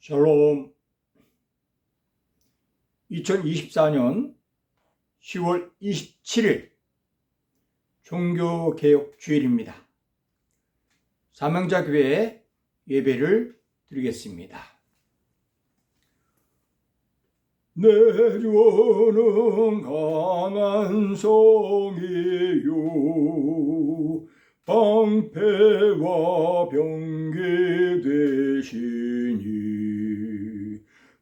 샬롬. 2024년 10월 27일 종교개혁 주일입니다. 사명자교회 예배를 드리겠습니다. 내 주는 강한 성이요 방패와 병기 되시니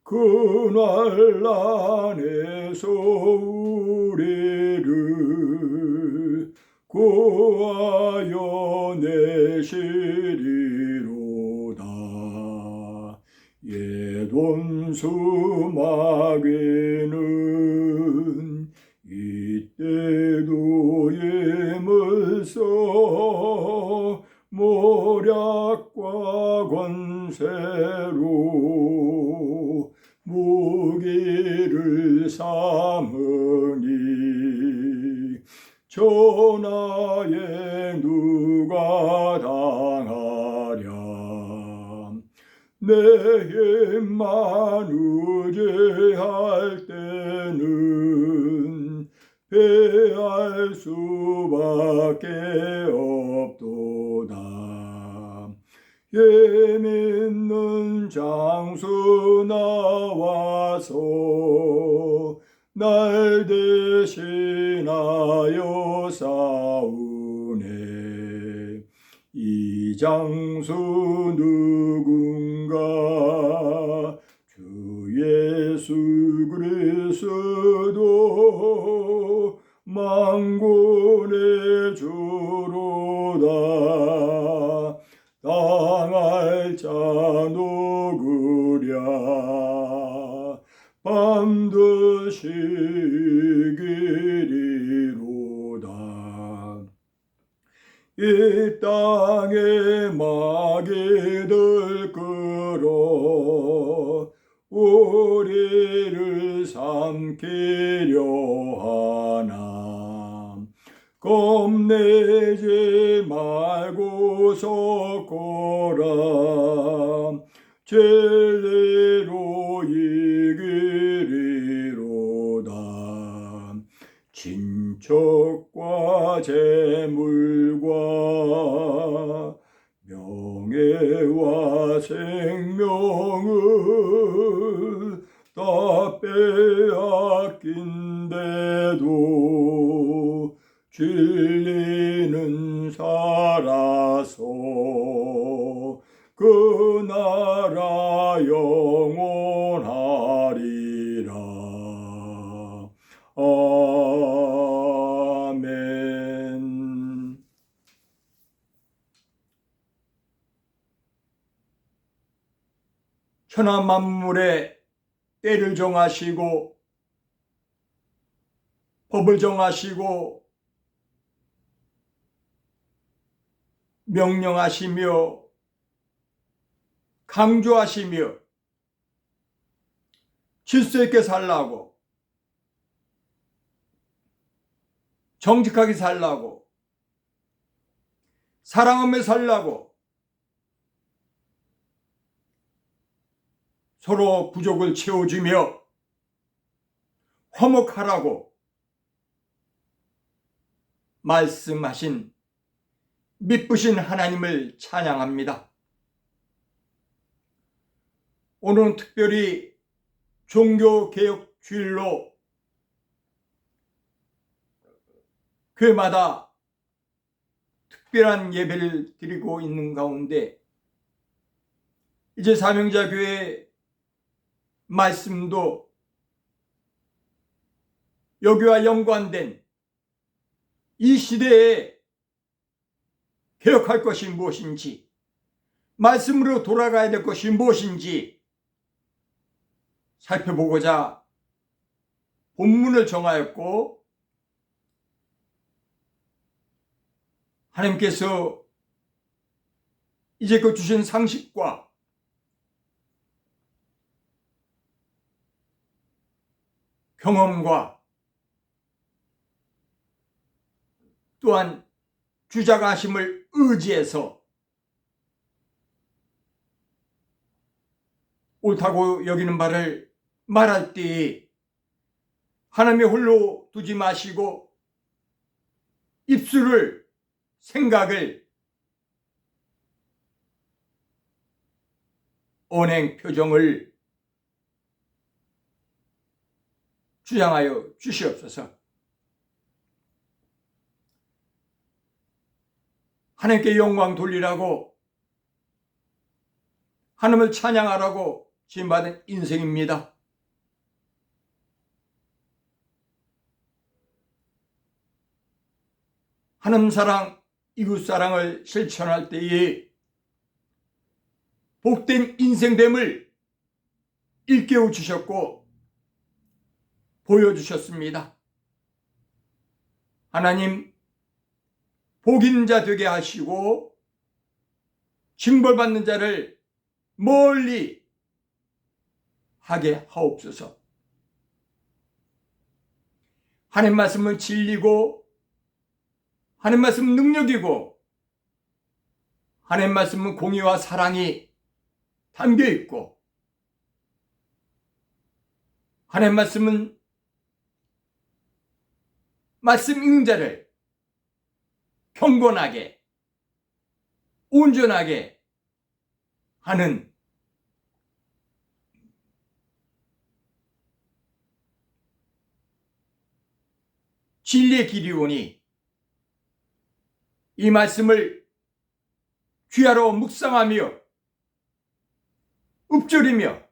그날 안에서 우리를 구하여 내시리로다. 옛원수 마귀는 이때도 힘을 써 모략과 권세로 무기를 삼으니 전하에 누가 당하랴. 내 힘만 의지할 때는 패할 수밖에 없도다. 힘 있는 장수 나와서 날 대신하여 싸우네. 이 장수 누군가? 주 예수 그리스도 만군의 주로다. 당할 자 누구랴? 반드시 이기리로다. 이 땅에 마귀들 끌어 우리를 삼키려 하나. 겁내지 말고 섰거라. 진리로 이기리로다. 친척과 재물과 명예와 생명을 다 빼앗긴데도 진리는 살아서 그 나라 영원하리라. 아멘. 천하 만물의 때를 정하시고 법을 정하시고 명령하시며 강조하시며 질서 있게 살라고, 정직하게 살라고, 사랑하며 살라고, 서로 부족을 채워주며 화목하라고 말씀하신 미쁘신 하나님을 찬양합니다. 오늘은 특별히 종교개혁 주일로 교회마다 특별한 예배를 드리고 있는 가운데 이제 사명자교회 말씀도 여기와 연관된 이 시대에 개혁할 것이 무엇인지, 말씀으로 돌아가야 될 것이 무엇인지 살펴보고자 본문을 정하였고, 하나님께서 이제껏 주신 상식과 경험과 또한 주장하심을 의지해서 옳다고 여기는 바를 말할 때에 하나님의 홀로 두지 마시고 입술을, 생각을, 언행, 표정을 주장하여 주시옵소서. 하나님께 영광 돌리라고, 하나님을 찬양하라고 지음받은 인생입니다. 하나님 사랑, 이웃 사랑을 실천할 때에 복된 인생됨을 일깨워 주셨고 보여주셨습니다. 하나님, 복 있는 자 되게 하시고 징벌받는 자를 멀리 하게 하옵소서. 하나님 말씀은 진리고 하나님 말씀은 능력이고 하나님 말씀은 공의와 사랑이 담겨있고 하나님 말씀은 말씀 읽는 자를 경건하게 온전하게 하는 진리의 길이오니 이 말씀을 귀하로 묵상하며 읊조리며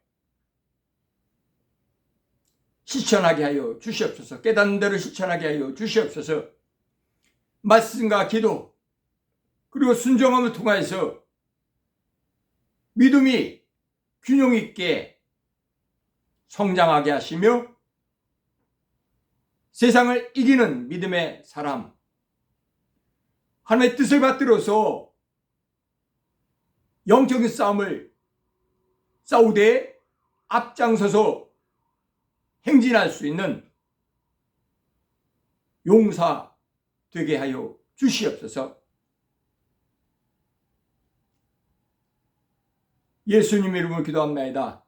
실천하게 하여 주시옵소서. 깨닫는 대로 실천하게 하여 주시옵소서. 말씀과 기도 그리고 순종함을 통하여서 믿음이 균형 있게 성장하게 하시며 세상을 이기는 믿음의 사람, 하나님의 뜻을 받들어서 영적인 싸움을 싸우되 앞장서서 행진할 수 있는 용사 되게 하여 주시옵소서. 예수님 이름으로 기도합니다.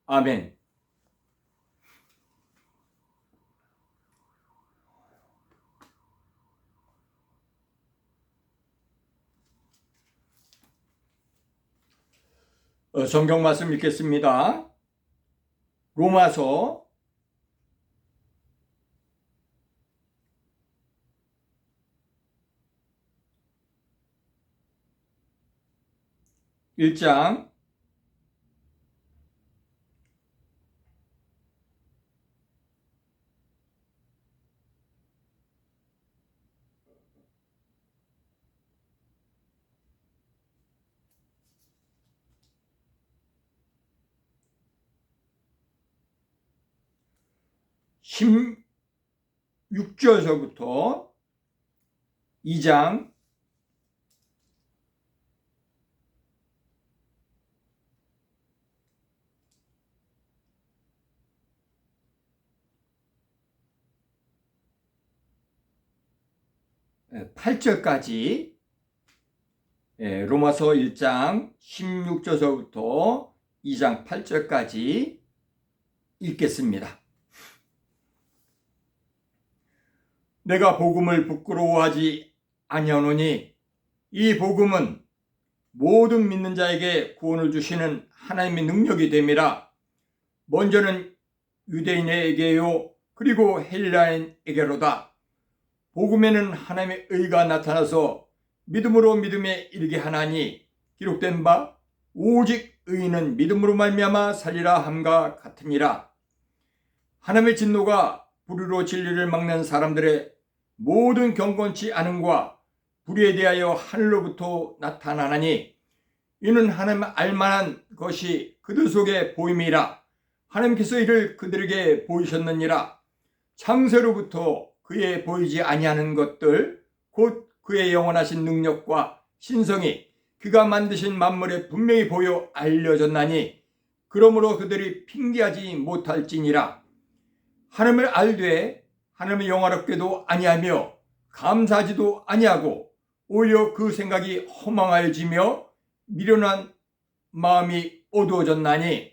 아멘. 성경 말씀 읽겠습니다. 로마서 1장 16절서부터 2장 8절까지 로마서 1장 16절서부터 2장 8절까지 읽겠습니다. 내가 복음을 부끄러워하지 아니하노니 이 복음은 모든 믿는 자에게 구원을 주시는 하나님의 능력이 됨이라. 먼저는 유대인에게요 그리고 헬라인에게로다. 복음에는 하나님의 의가 나타나서 믿음으로 믿음에 이르게 하나니 기록된 바 오직 의인은 믿음으로 말미암아 살리라 함과 같으니라. 하나님의 진노가 불의로 진리를 막는 사람들의 모든 경건치 않음과 불의에 대하여 하늘로부터 나타나나니 이는 하나님 알만한 것이 그들 속에 보임이라. 하나님께서 이를 그들에게 보이셨느니라. 창세로부터 그의 보이지 아니하는 것들 곧 그의 영원하신 능력과 신성이 그가 만드신 만물에 분명히 보여 알려졌나니 그러므로 그들이 핑계하지 못할지니라. 하나님을 알되 하나님의 영화롭게도 아니하며 감사하지도 아니하고 오히려 그 생각이 허망하여지며 미련한 마음이 어두워졌나니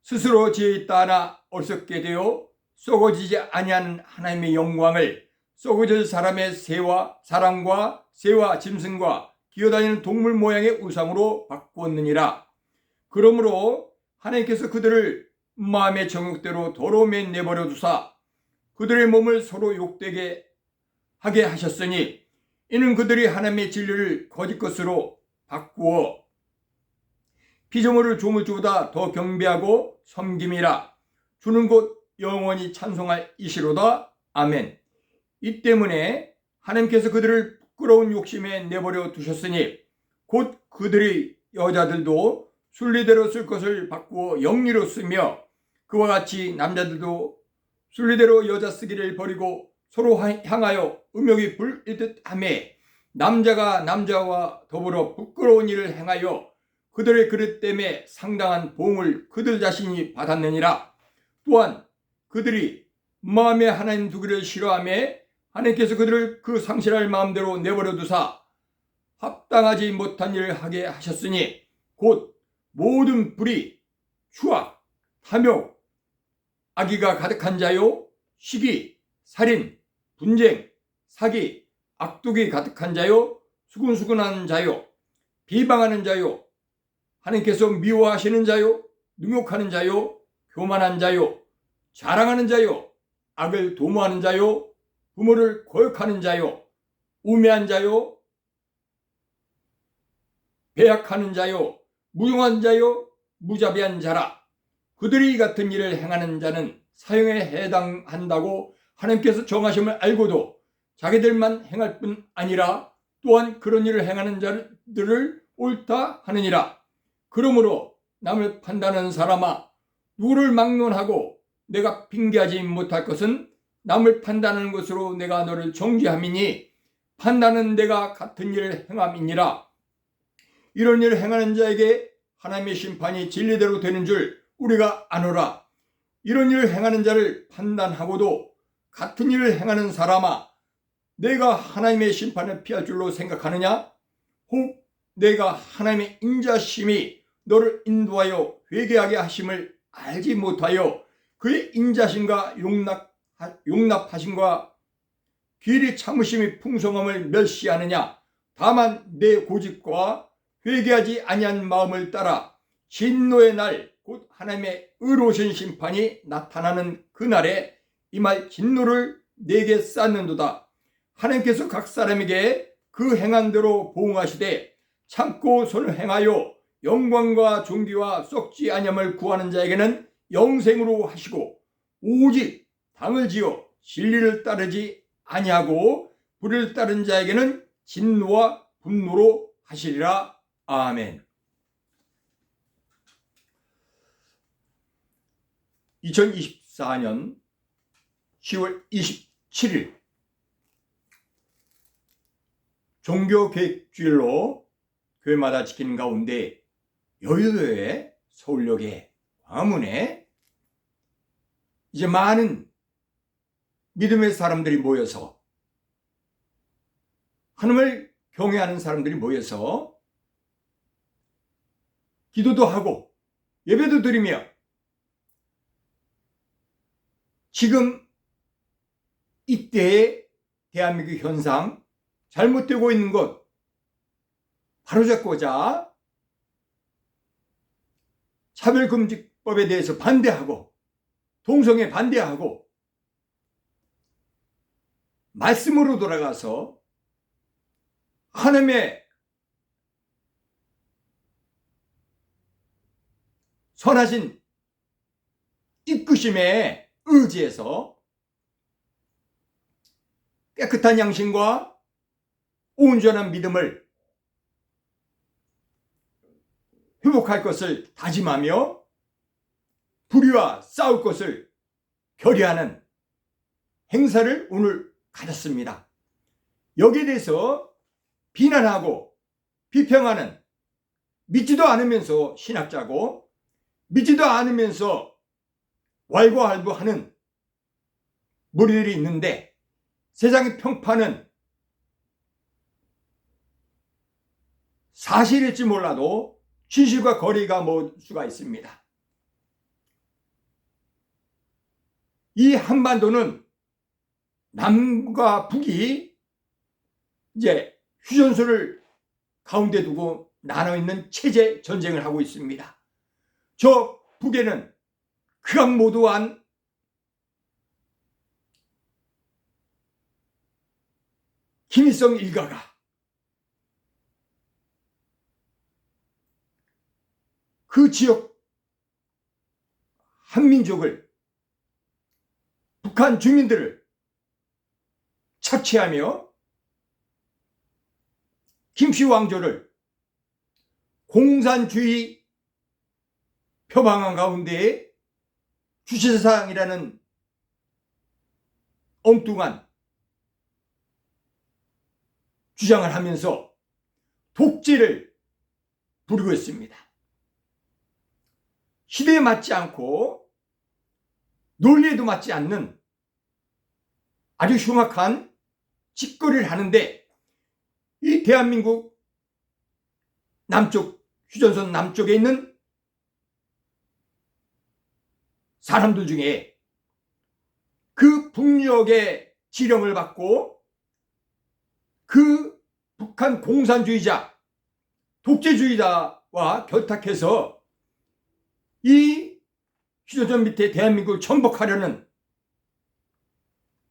스스로 지어있다 하나 어리석게 되어 썩어지지 아니하는 하나님의 영광을 썩어질 사람의 사람과 새와 짐승과 기어다니는 동물 모양의 우상으로 바꾸었느니라. 그러므로 하나님께서 그들을 마음의 정욕대로 더러움에 내버려 두사 그들의 몸을 서로 욕되게 하게 하셨으니 이는 그들이 하나님의 진리를 거짓 것으로 바꾸어 피조물을 조물주보다 더 경배하고 섬김이라. 주는 곧 영원히 찬송할 이시로다. 아멘. 이 때문에 하나님께서 그들을 부끄러운 욕심에 내버려 두셨으니 곧 그들의 여자들도 순리대로 쓸 것을 바꾸어 영리로 쓰며 그와 같이 남자들도 순리대로 여자 쓰기를 버리고 서로 향하여 음욕이 불일듯 하며 남자가 남자와 더불어 부끄러운 일을 행하여 그들의 그릇 때문에 상당한 보응을 그들 자신이 받았느니라. 또한 그들이 마음에 하나님 두기를 싫어하며 하나님께서 그들을 그 상실할 마음대로 내버려 두사 합당하지 못한 일을 하게 하셨으니 곧 모든 불의, 추악, 탐욕, 악의가 가득한 자요, 시기, 살인, 분쟁, 사기, 악독이 가득한 자요, 수근수근한 자요, 비방하는 자요, 하나님께서 미워하시는 자요, 능욕하는 자요, 교만한 자요, 자랑하는 자요, 악을 도모하는 자요, 부모를 거역하는 자요, 우매한 자요, 배약하는 자요, 무용한 자요, 무자비한 자라. 그들이 이 같은 일을 행하는 자는 사형에 해당한다고 하나님께서 정하심을 알고도 자기들만 행할 뿐 아니라 또한 그런 일을 행하는 자들을 옳다 하느니라. 그러므로 남을 판단하는 사람아, 누구를 막론하고 내가 핑계하지 못할 것은 남을 판단하는 것으로 내가 너를 정죄함이니 판단은 내가 같은 일을 행함이니라. 이런 일을 행하는 자에게 하나님의 심판이 진리대로 되는 줄 우리가 아노라. 이런 일을 행하는 자를 판단하고도 같은 일을 행하는 사람아, 내가 하나님의 심판을 피할 줄로 생각하느냐? 혹 내가 하나님의 인자심이 너를 인도하여 회개하게 하심을 알지 못하여 그의 인자심과 용납하심과 길이 참으심이 풍성함을 멸시하느냐? 다만 내 고집과 회개하지 아니한 마음을 따라 진노의 날 곧 하나님의 의로우신 심판이 나타나는 그날에 임할 진노를 내게 쌓는도다. 하나님께서 각 사람에게 그 행한 대로 보응하시되 참고 손을 행하여 영광과 존귀와 썩지 아니함을 구하는 자에게는 영생으로 하시고 오직 당을 지어 진리를 따르지 아니하고 불의를 따른 자에게는 진노와 분노로 하시리라. 아멘. 2024년 10월 27일 종교개혁주일로 교회마다 지키는 가운데 여의도의 서울역에 광화문에 이제 많은 믿음의 사람들이 모여서 하나님을 경외하는 사람들이 모여서 기도도 하고 예배도 드리며 지금 이때의 대한민국 현상, 잘못되고 있는 것 바로잡고자 차별금지법에 대해서 반대하고 동성애 반대하고 말씀으로 돌아가서 하나님의 선하신 이끄심에 의지해서 깨끗한 양심과 온전한 믿음을 회복할 것을 다짐하며 불의와 싸울 것을 결의하는 행사를 오늘 가졌습니다. 여기에 대해서 비난하고 비평하는 믿지도 않으면서 신학자고 믿지도 않으면서 왈가왈부하는 무리들이 있는데 세상의 평판은 사실일지 몰라도 진실과 거리가 멀 수가 있습니다. 이 한반도는 남과 북이 이제 휴전선을 가운데 두고 나눠 있는 체제 전쟁을 하고 있습니다. 저 북에는 극악무도한 김일성 일가가 그 지역 한민족을, 북한 주민들을 착취하며 김씨왕조를 공산주의 표방한 가운데에 주체사상이라는 엉뚱한 주장을 하면서 독재를 부리고 있습니다. 시대에 맞지 않고 논리에도 맞지 않는 아주 흉악한 짓거리를 하는데, 이 대한민국 남쪽, 휴전선 남쪽에 있는 사람들 중에 그 북녘의 지령을 받고 그 북한 공산주의자, 독재주의자와 결탁해서 이 휴전선 밑에 대한민국을 전복하려는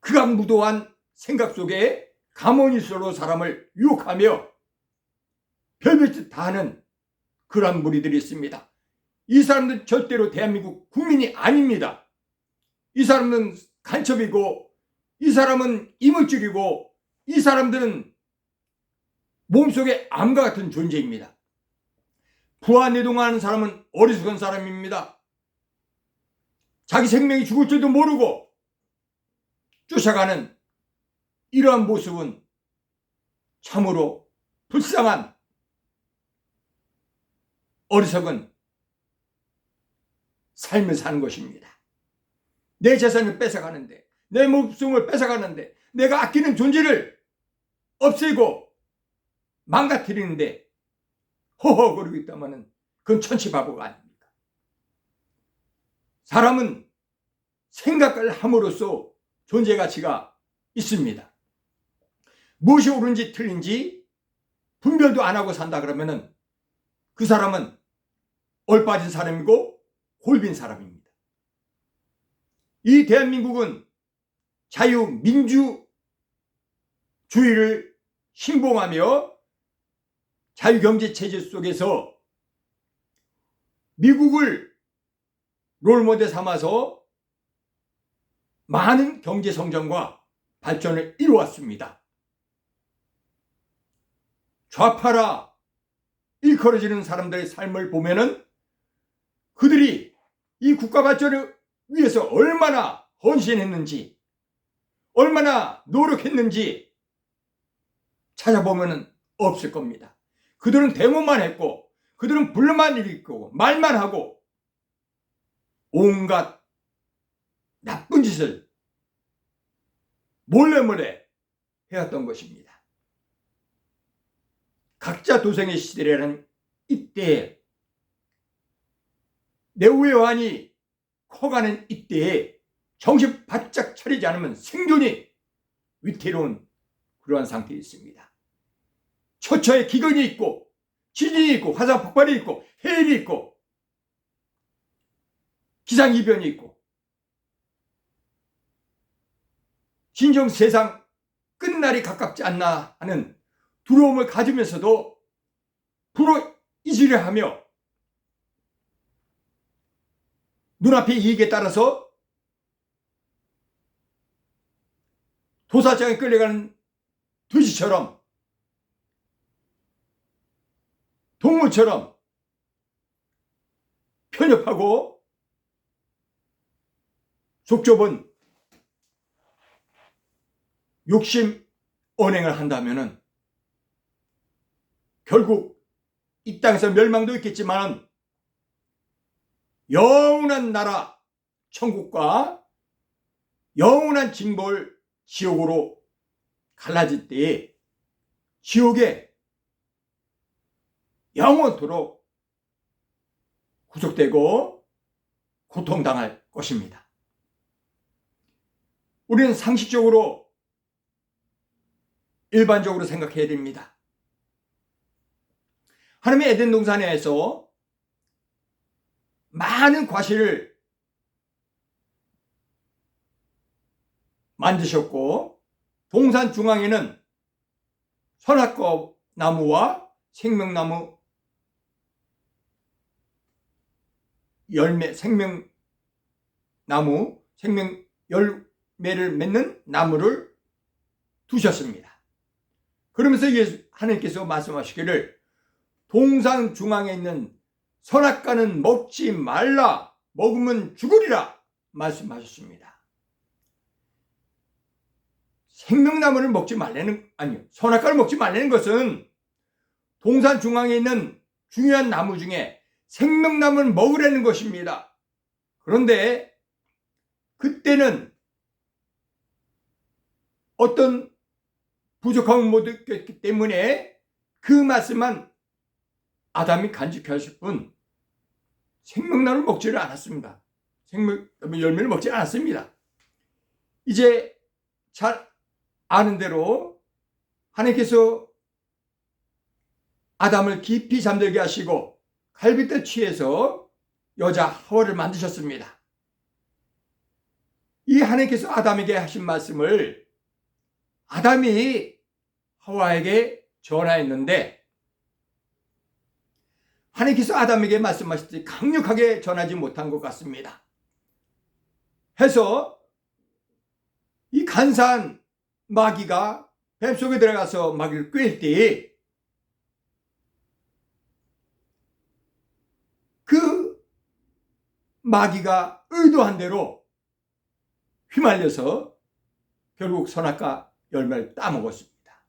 극악무도한 생각 속에 가모니스로 사람을 유혹하며 별짓 다 하는 그런 무리들이 있습니다. 이 사람들은 절대로 대한민국 국민이 아닙니다. 이 사람은 간첩이고, 이 사람은 이물질이고, 이 사람들은 몸속에 암과 같은 존재입니다. 부하내동하는 사람은 어리석은 사람입니다. 자기 생명이 죽을 줄도 모르고 쫓아가는 이러한 모습은 참으로 불쌍한 어리석은 삶을 사는 것입니다. 내 재산을 뺏어가는데, 내 목숨을 뺏어가는데, 내가 아끼는 존재를 없애고 망가뜨리는데 허허거리고 있다면 그건 천치바보가 아닙니까? 사람은 생각을 함으로써 존재 가치가 있습니다. 무엇이 옳은지 틀린지 분별도 안 하고 산다 그러면은 그 사람은 얼빠진 사람이고 골빈 사람입니다. 이 대한민국은 자유민주주의를 신봉하며 자유경제체제 속에서 미국을 롤모델 삼아서 많은 경제성장과 발전을 이루었습니다. 좌파라 일컬어지는 사람들의 삶을 보면은 그들이 이 국가 발전을 위해서 얼마나 헌신했는지, 얼마나 노력했는지 찾아보면은 없을 겁니다. 그들은 데모만 했고, 그들은 불만 일으키고 말만 하고 온갖 나쁜 짓을 몰래 해왔던 것입니다. 각자 도생의 시대라는 이때에, 내후의 커가는 이때에 정신 바짝 차리지 않으면 생존이 위태로운 그러한 상태에 있습니다. 처처에 기근이 있고, 지진이 있고, 화산 폭발이 있고, 해일이 있고, 기상이변이 있고, 진정 세상 끝날이 가깝지 않나 하는 두려움을 가지면서도 불어이지를 하며 눈앞의 이익에 따라서 도사장에 끌려가는 돼지처럼, 동물처럼 편협하고 속 좁은 욕심 언행을 한다면은 결국 이 땅에서 멸망도 있겠지만 영원한 나라 천국과 영원한 징벌 지옥으로 갈라질 때에 지옥에 영원토록 구속되고 고통당할 것입니다. 우리는 상식적으로 일반적으로 생각해야 됩니다. 하나님의 에덴 동산에서 많은 과실을 만드셨고, 동산 중앙에는 선악과 나무와 생명나무 열매, 생명나무, 생명 열매를 맺는 나무를 두셨습니다. 그러면서 하나님께서 말씀하시기를 동산 중앙에 있는 선악과는 먹지 말라, 먹으면 죽으리라 말씀하셨습니다. 생명나무를 먹지 말라는, 아니요, 선악과를 먹지 말라는 것은 동산 중앙에 있는 중요한 나무 중에 생명나무를 먹으라는 것입니다. 그런데 그때는 어떤 부족함을 못 느꼈기 때문에 그 말씀만 아담이 간직하실 뿐 생명나무를 먹지를 않았습니다. 생명나무 열매를 먹지 않았습니다. 이제 잘 아는 대로 하나님께서 아담을 깊이 잠들게 하시고 갈빗대 취해서 여자 하와를 만드셨습니다. 이 하나님께서 아담에게 하신 말씀을 아담이 하와에게 전하였는데, 하나님께서 아담에게 말씀하실 때 강력하게 전하지 못한 것 같습니다. 해서 이 간사한 마귀가 뱀속에 들어가서 마귀를 꿰을 때 그 마귀가 의도한 대로 휘말려서 결국 선악과 열매를 따먹었습니다.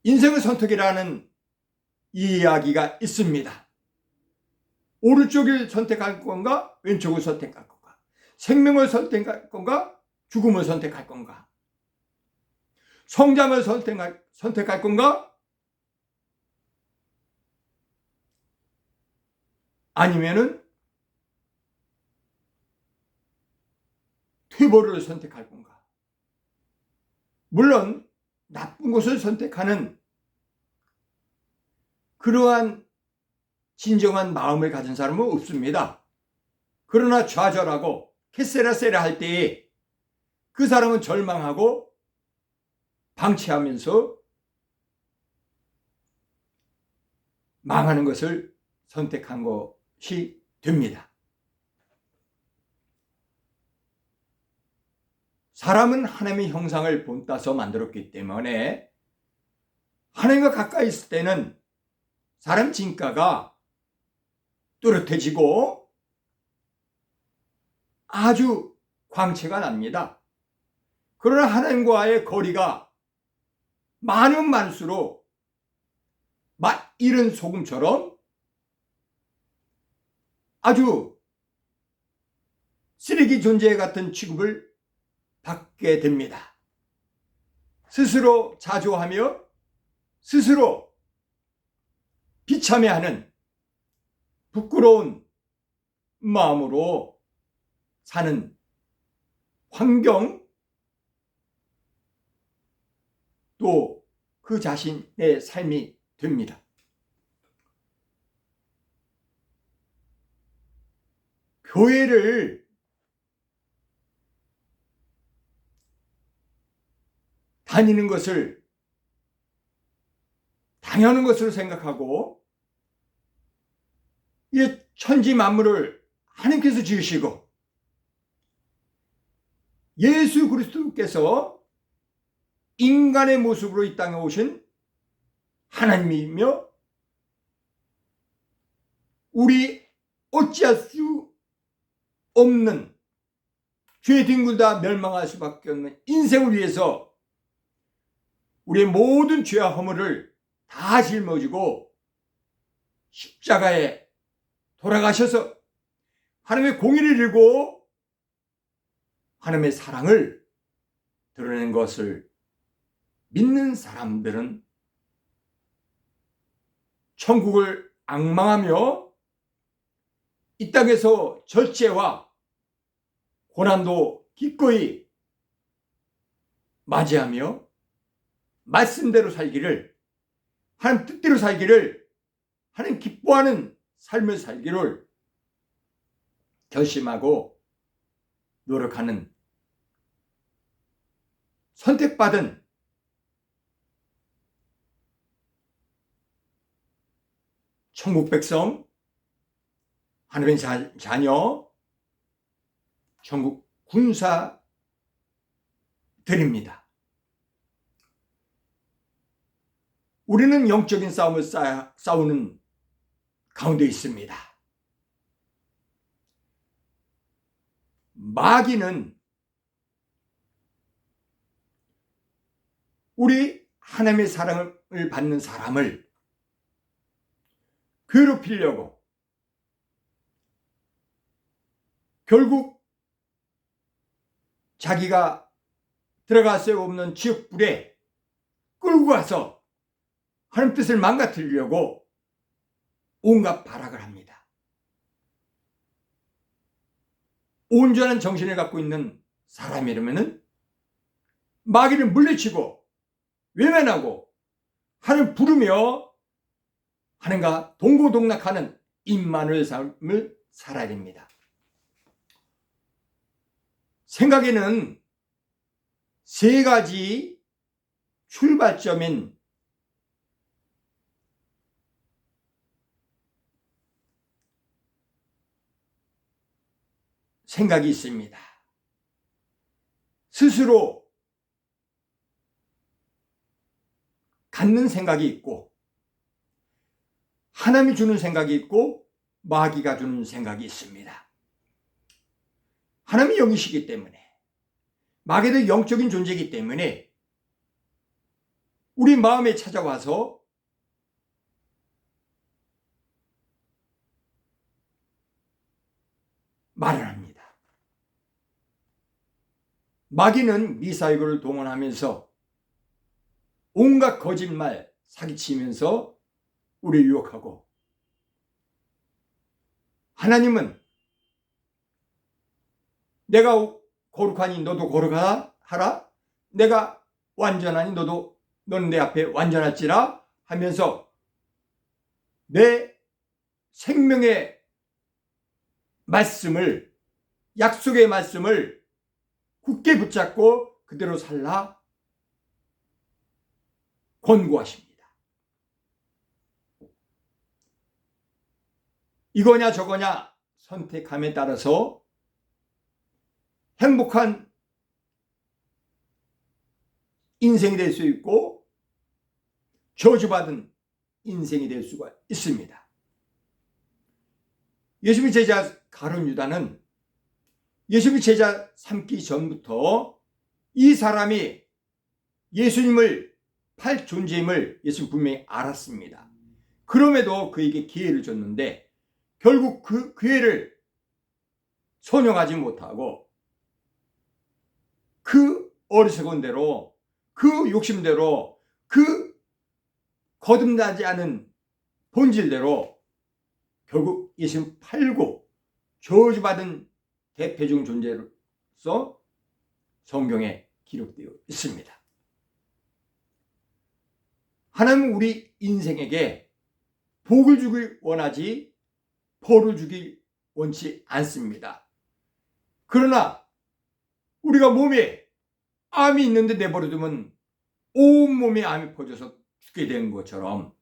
인생의 선택이라는 이야기가 있습니다. 오른쪽을 선택할 건가, 왼쪽을 선택할 건가, 생명을 선택할 건가, 죽음을 선택할 건가, 성장을 선택할 건가, 아니면은 퇴보를 선택할 건가. 물론 나쁜 것을 선택하는 그러한 진정한 마음을 가진 사람은 없습니다. 그러나 좌절하고 캐세라세라 할 때에 그 사람은 절망하고 방치하면서 망하는 것을 선택한 것이 됩니다. 사람은 하나님의 형상을 본따서 만들었기 때문에 하나님과 가까이 있을 때는 사람 진가가 뚜렷해지고 아주 광채가 납니다. 그러나 하나님과의 거리가 많으면 많을수록 맛 잃은 소금처럼 아주 쓰레기 존재 같은 취급을 받게 됩니다. 스스로 자조하며 스스로 비참해하는 부끄러운 마음으로 사는 환경, 또 그 자신의 삶이 됩니다. 교회를 다니는 것을 당연한 것으로 생각하고, 이 천지 만물을 하나님께서 지으시고 예수 그리스도께서 인간의 모습으로 이 땅에 오신 하나님이며 우리 어찌할 수 없는 죄 뒹굴다 멸망할 수밖에 없는 인생을 위해서 우리의 모든 죄와 허물을 다 짊어지고 십자가에 돌아가셔서 하나님의 공의를 이루고 하나님의 사랑을 드러낸 것을 믿는 사람들은 천국을 앙망하며 이 땅에서 절제와 고난도 기꺼이 맞이하며 말씀대로 살기를, 하나님 뜻대로 살기를, 하나님 기뻐하는 삶을 살기를 결심하고 노력하는 선택받은 천국 백성, 하나님의 자녀, 천국 군사들입니다. 우리는 영적인 싸움을 싸우는 가운데 있습니다. 마귀는 우리 하나님의 사랑을 받는 사람을 괴롭히려고 결국 자기가 들어갈 수 없는 지옥불에 끌고 가서 하나님 뜻을 망가뜨리려고 온갖 발악을 합니다. 온전한 정신을 갖고 있는 사람이라면 마귀를 물리치고 외면하고 하나님 부르며 하나님과 동고동락하는 임마누엘 삶을 살아야 됩니다. 생각에는 세 가지 출발점인 생각이 있습니다. 스스로 갖는 생각이 있고, 하나님이 주는 생각이 있고, 마귀가 주는 생각이 있습니다. 하나님이 영이시기 때문에, 마귀도 영적인 존재이기 때문에 우리 마음에 찾아와서 말을 합니다. 마귀는 미사일을 동원하면서 온갖 거짓말 사기치면서 우리를 유혹하고, 하나님은 내가 거룩하니 너도 거룩하라, 내가 완전하니 너는 내 앞에 완전할지라 하면서 내 생명의 말씀을, 약속의 말씀을 굳게 붙잡고 그대로 살라 권고하십니다. 이거냐 저거냐 선택함에 따라서 행복한 인생이 될 수 있고 저주받은 인생이 될 수가 있습니다. 예수님의 제자 가룟 유다는 예수님의 제자 삼기 전부터 이 사람이 예수님을 팔 존재임을 예수님 분명히 알았습니다. 그럼에도 그에게 기회를 줬는데 결국 그 기회를 선용하지 못하고 그 어리석은 대로, 그 욕심대로, 그 거듭나지 않은 본질대로 결국 예수님 팔고 저주받은 대표적인 존재로서 성경에 기록되어 있습니다. 하나님은 우리 인생에게 복을 주길 원하지 벌을 주길 원치 않습니다. 그러나 우리가 몸에 암이 있는데 내버려두면 온몸에 암이 퍼져서 죽게 되는 것처럼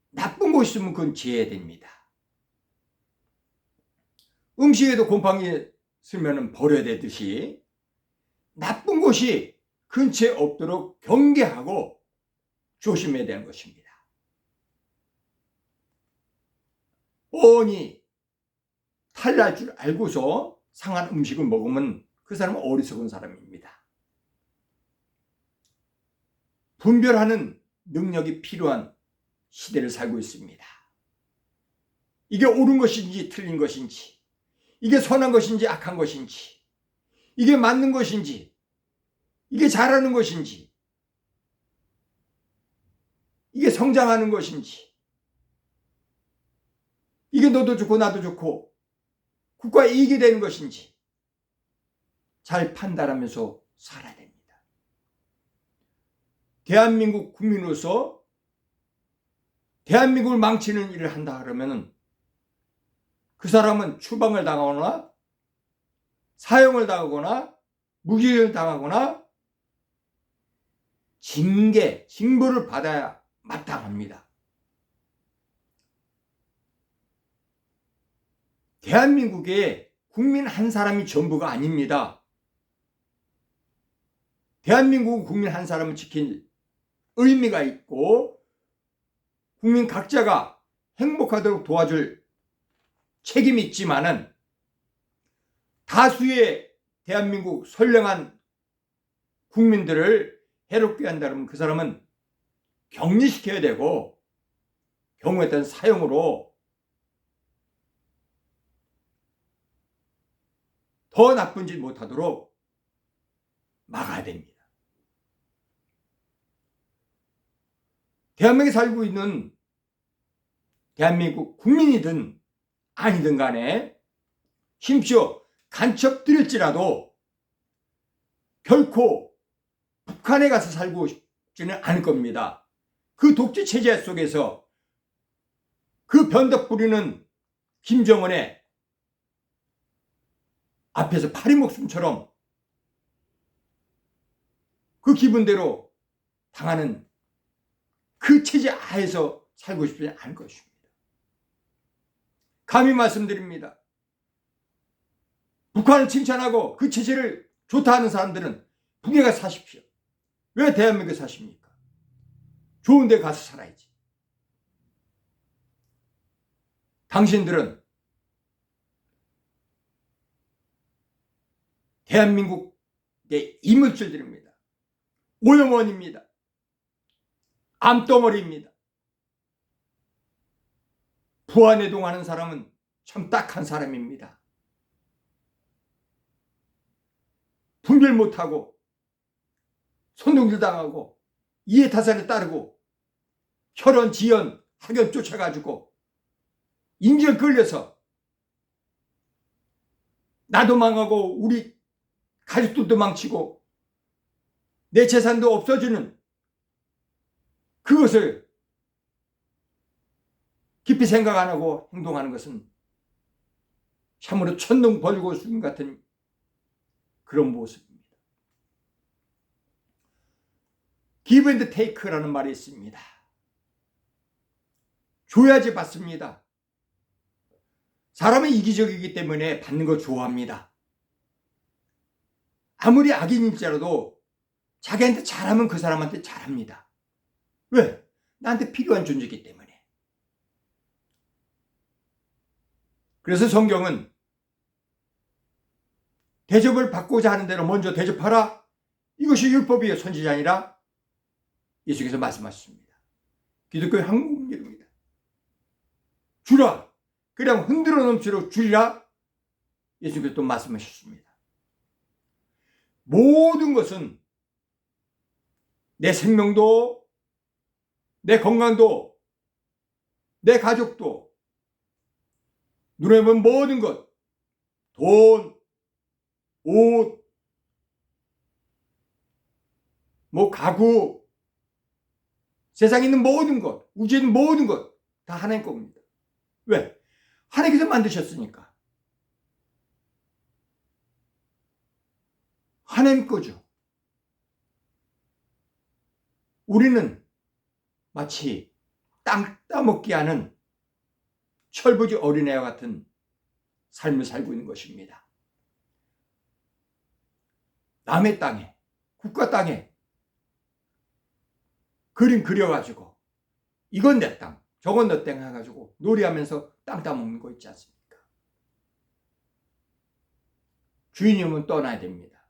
나쁜 것이 있으면 그건 제해됩니다. 음식에도 곰팡이 쓰면 버려야 되듯이 나쁜 것이 근처에 없도록 경계하고 조심해야 되는 것입니다. 뻔히 탈날 줄 알고서 상한 음식을 먹으면 그 사람은 어리석은 사람입니다. 분별하는 능력이 필요한 시대를 살고 있습니다. 이게 옳은 것인지 틀린 것인지, 이게 선한 것인지 악한 것인지, 이게 맞는 것인지, 이게 잘하는 것인지, 이게 성장하는 것인지, 이게 너도 좋고 나도 좋고 국가에 이익이 되는 것인지 잘 판단하면서 살아야 됩니다. 대한민국 국민으로서 대한민국을 망치는 일을 한다 그러면 그 사람은 추방을 당하거나 사형을 당하거나 무기를 당하거나 징벌을 받아야 마땅합니다. 대한민국의 국민 한 사람이 전부가 아닙니다. 대한민국 국민 한 사람을 지킬 의미가 있고 국민 각자가 행복하도록 도와줄 책임이 있지만은 다수의 대한민국 선량한 국민들을 해롭게 한다면 그 사람은 격리시켜야 되고 경우에 따른 사형으로 더 나쁜 짓 못하도록 막아야 됩니다. 대한민국에 살고 있는 대한민국 국민이든 아니든 간에 심지어 간첩들일지라도 결코 북한에 가서 살고 싶지는 않을 겁니다. 그 독재 체제 속에서 그 변덕 부리는 김정은의 앞에서 파리 목숨처럼 그 기분대로 당하는 그 체제 하에서 살고 싶지 않을 것입니다. 감히 말씀드립니다. 북한을 칭찬하고 그 체제를 좋다 하는 사람들은 북에 가서 사십시오. 왜 대한민국에 사십니까? 좋은 데 가서 살아야지. 당신들은 대한민국의 이물질들입니다. 오염원입니다. 암덩어리입니다. 부안해동하는 사람은 참 딱한 사람입니다. 분별 못하고 손동질 당하고 이해타산에 따르고 혈연, 지연, 학연 쫓아가지고 인질 끌려서 나도 망하고 우리 가족들도 망치고 내 재산도 없어지는 그것을 깊이 생각 안 하고 행동하는 것은 참으로 천둥 벌고 죽음 같은 그런 모습입니다. give and take라는 말이 있습니다. 줘야지 받습니다. 사람은 이기적이기 때문에 받는 거 좋아합니다. 아무리 악인일지라도 자기한테 잘하면 그 사람한테 잘합니다. 왜? 나한테 필요한 존재이기 때문에. 그래서 성경은 대접을 받고자 하는 대로 먼저 대접하라. 이것이 율법이요 선지자 아니라 예수께서 말씀하셨습니다. 기독교의 한국입니다. 주라. 그냥 흔들어 넘치도록 주리라. 예수께서 또 말씀하셨습니다. 모든 것은 내 생명도 내 건강도 내 가족도 눈에 보는 모든 것 돈, 옷, 가구 세상에 있는 모든 것 우주에 있는 모든 것 다 하나님 겁니다. 왜? 하나님께서 만드셨으니까. 하나님 거죠. 우리는 마치 땅 따먹기 하는 철부지 어린애와 같은 삶을 살고 있는 것입니다. 남의 땅에, 국가 땅에 그림 그려가지고 이건 내 땅, 저건 너 땅 해가지고 놀이하면서 땅 따먹는 거 있지 않습니까? 주인이 오면 떠나야 됩니다.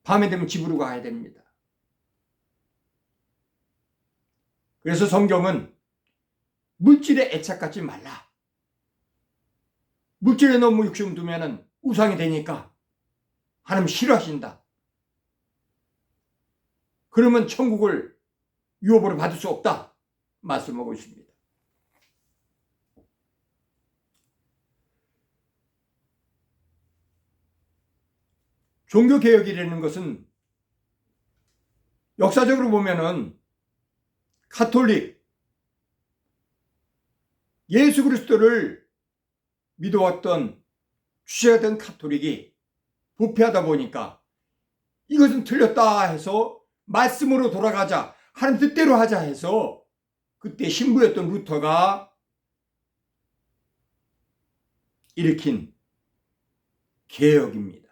밤에 되면 집으로 가야 됩니다. 그래서 성경은 물질에 애착하지 말라. 물질에 너무 욕심 두면은 우상이 되니까 하나님 싫어하신다. 그러면 천국을 유업으로 받을 수 없다. 말씀하고 있습니다. 종교개혁이라는 것은 역사적으로 보면은 가톨릭, 예수 그리스도를 믿어왔던 주체가 된 가톨릭이 부패하다 보니까 이것은 틀렸다 해서 말씀으로 돌아가자, 하나님 뜻대로 하자 해서 그때 신부였던 루터가 일으킨 개혁입니다.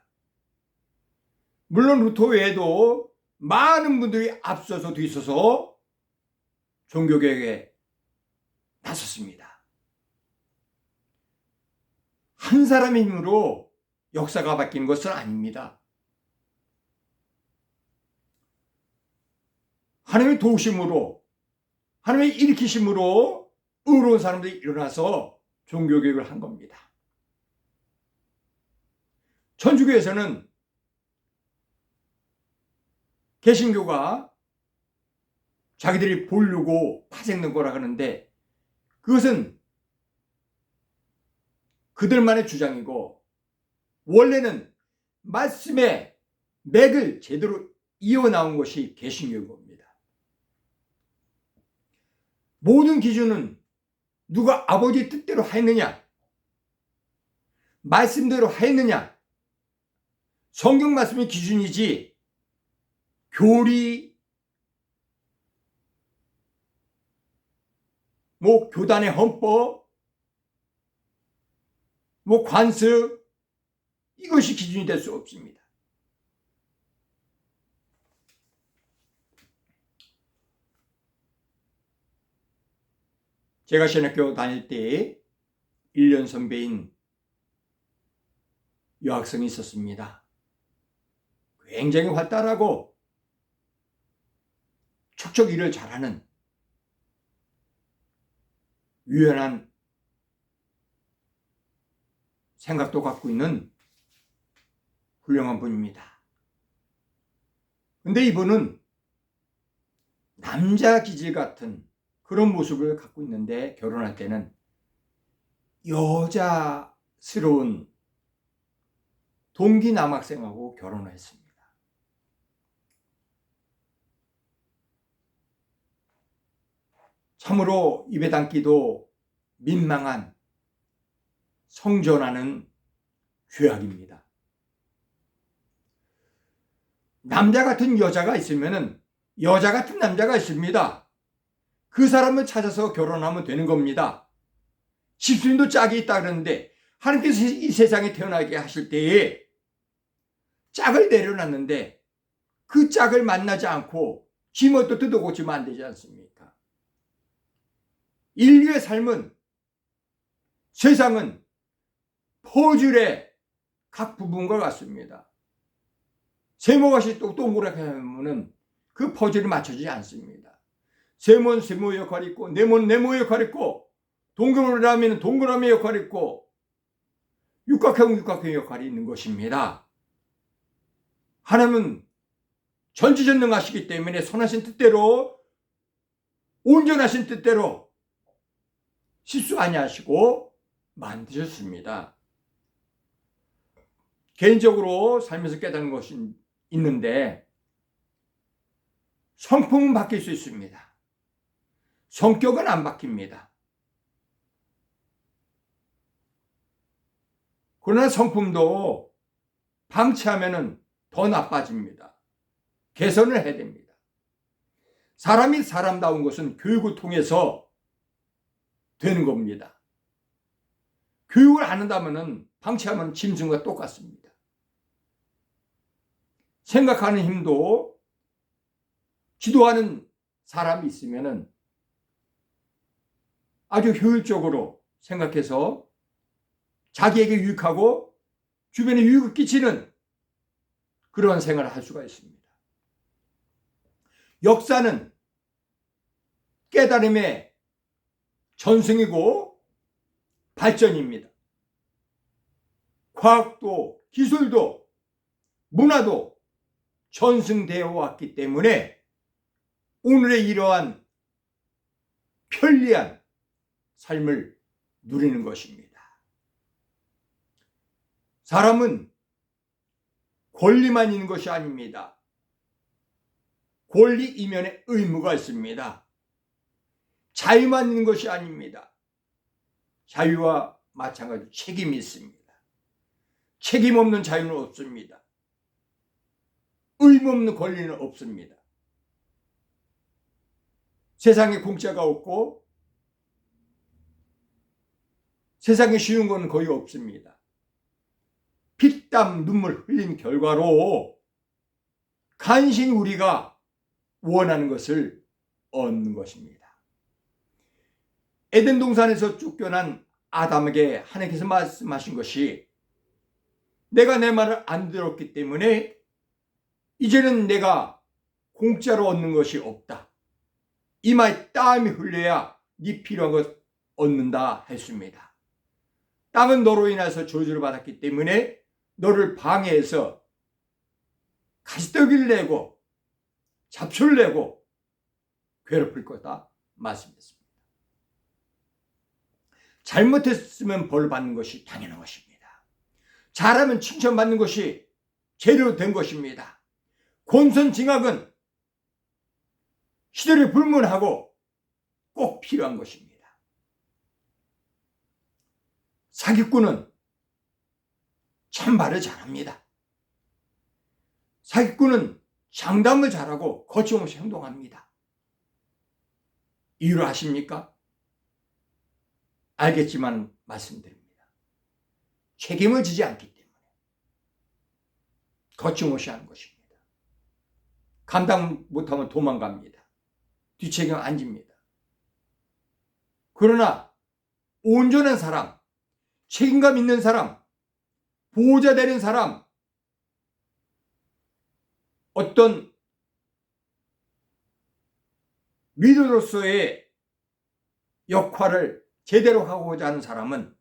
물론 루터 외에도 많은 분들이 앞서서 뒤서서 종교개혁에 나섰습니다. 한 사람의 힘으로 역사가 바뀌는 것은 아닙니다. 하나님의 도우심으로, 하나님의 일으키심으로 의로운 사람들이 일어나서 종교개혁을 한 겁니다. 천주교에서는 개신교가 자기들이 보려고 파생된 거라 하는데 그것은 그들만의 주장이고 원래는 말씀의 맥을 제대로 이어나온 것이 개신교인 겁니다. 모든 기준은 누가 아버지 뜻대로 하였느냐, 말씀대로 하였느냐, 성경 말씀이 기준이지 교리, 교단의 헌법, 관습, 이것이 기준이 될 수 없습니다. 제가 신학교 다닐 때 1년 선배인 여학생이 있었습니다. 굉장히 활달하고 척척 일을 잘하는 유연한 생각도 갖고 있는 훌륭한 분입니다. 근데 이분은 남자 기질 같은 그런 모습을 갖고 있는데 결혼할 때는 여자스러운 동기 남학생하고 결혼을 했습니다. 참으로 입에 담기도 민망한 성전하는 죄악입니다. 남자 같은 여자가 있으면 여자 같은 남자가 있습니다. 그 사람을 찾아서 결혼하면 되는 겁니다. 집수님도 짝이 있다 그러는데 하나님께서 이 세상에 태어나게 하실 때에 짝을 내려놨는데 그 짝을 만나지 않고 지멋도 뜯어고치면 안 되지 않습니까? 인류의 삶은, 세상은 퍼즐의 각 부분과 같습니다. 세모같이 또 동그랗게 하면 그 퍼즐이 맞춰지지 않습니다. 세모는 세모 역할이 있고 네모는 네모 역할이 있고 동그라미는 동그라미 역할이 있고 육각형은 육각형 역할이 있는 것입니다. 하나님은 전지전능하시기 때문에 선하신 뜻대로, 온전하신 뜻대로 실수 아니하시고 만드셨습니다. 개인적으로 살면서 깨닫는 것이 있는데 성품은 바뀔 수 있습니다. 성격은 안 바뀝니다. 그러나 성품도 방치하면 더 나빠집니다. 개선을 해야 됩니다. 사람이 사람다운 것은 교육을 통해서 되는 겁니다. 교육을 안 한다면 방치하면 짐승과 똑같습니다. 생각하는 힘도 지도하는 사람이 있으면 아주 효율적으로 생각해서 자기에게 유익하고 주변에 유익을 끼치는 그러한 생활을 할 수가 있습니다. 역사는 깨달음의 전승이고 발전입니다. 과학도 기술도 문화도 전승되어 왔기 때문에 오늘의 이러한 편리한 삶을 누리는 것입니다. 사람은 권리만 있는 것이 아닙니다. 권리 이면에 의무가 있습니다. 자유만 있는 것이 아닙니다. 자유와 마찬가지로 책임이 있습니다. 책임 없는 자유는 없습니다. 의무 없는 권리는 없습니다. 세상에 공짜가 없고 세상에 쉬운 건 거의 없습니다. 피땀 눈물 흘린 결과로 간신히 우리가 원하는 것을 얻는 것입니다. 에덴 동산에서 쫓겨난 아담에게 하나님께서 말씀하신 것이 내가 내 말을 안 들었기 때문에 이제는 내가 공짜로 얻는 것이 없다. 이마에 땀이 흘려야 네 필요한 것 얻는다 했습니다. 땅은 너로 인해서 저주를 받았기 때문에 너를 방해해서 가시떡이를 내고 잡초를 내고 괴롭힐 거다 말씀했습니다. 잘못했으면 벌 받는 것이 당연한 것입니다. 잘하면 칭찬받는 것이 제대로 된 것입니다. 권선징악은 시대를 불문하고 꼭 필요한 것입니다. 사기꾼은 참말을 잘합니다. 사기꾼은 장담을 잘하고 거침없이 행동합니다. 이유를 아십니까? 알겠지만 말씀드립니다. 책임을 지지 않기 때문에 거침없이 하는 것입니다. 감당 못하면 도망갑니다. 뒷책임 안 집니다. 그러나 온전한 사람, 책임감 있는 사람, 보호자 되는 사람, 어떤 리더로서의 역할을 제대로 하고자 하는 사람은